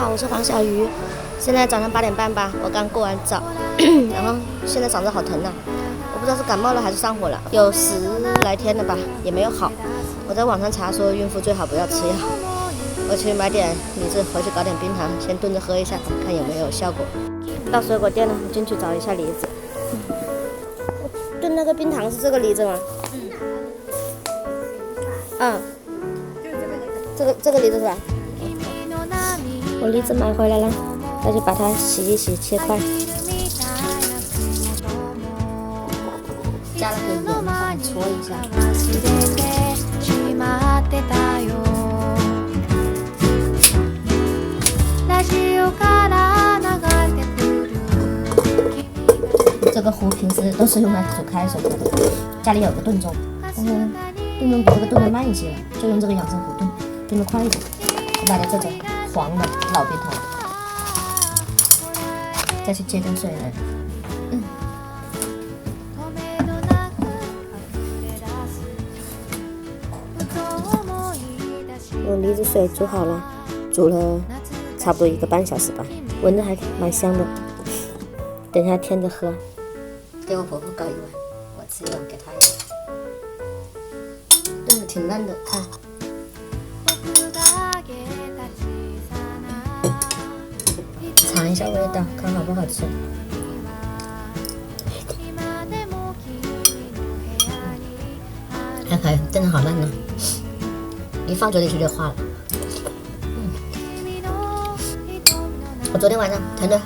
好，我是黄小鱼。现在早上8点半吧，我刚过完澡，然后现在嗓子好疼啊，我不知道是感冒了还是上火了，有10来天了吧，也没有好。我在网上查说孕妇最好不要吃药，我去买点梨子，回去搞点冰糖，先炖着喝一下，看有没有效果。到水果店了，我进去找一下梨子。炖那个冰糖是这个梨子吗？嗯，这个梨子是吧？我梨子买回来了，再去把它洗一洗，切块。加了点盐，放搓一下。这个壶平时都是用来煮开水喝的，家里有个炖盅，但是炖盅比这个炖的慢一些，就用这个养生壶炖，炖的快一点。我买了这种黄的老冰糖，再去接点水来。我梨子水煮好了，煮了差不多1个半小时吧，闻着还蛮香的。等一下添着喝。给我婆婆搞一碗，我吃一碗给她一碗。炖的挺嫩的，看。尝一下味道，看好不好吃。看看炖的好嫩呢，一放嘴里去就化了。我昨天晚上疼的，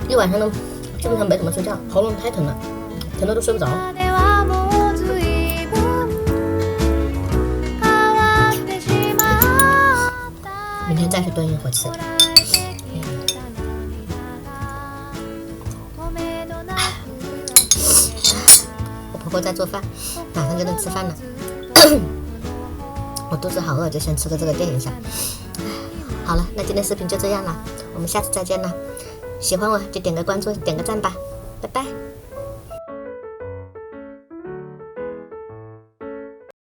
一晚上都基本上没怎么睡觉，喉咙太疼了，疼的都睡不着。明天再去炖一会吃。我婆婆在做饭，马上就能吃饭了。我肚子好饿，就先吃个这个垫一下。好了，那今天视频就这样了，我们下次再见了。喜欢我就点个关注，点个赞吧，拜拜。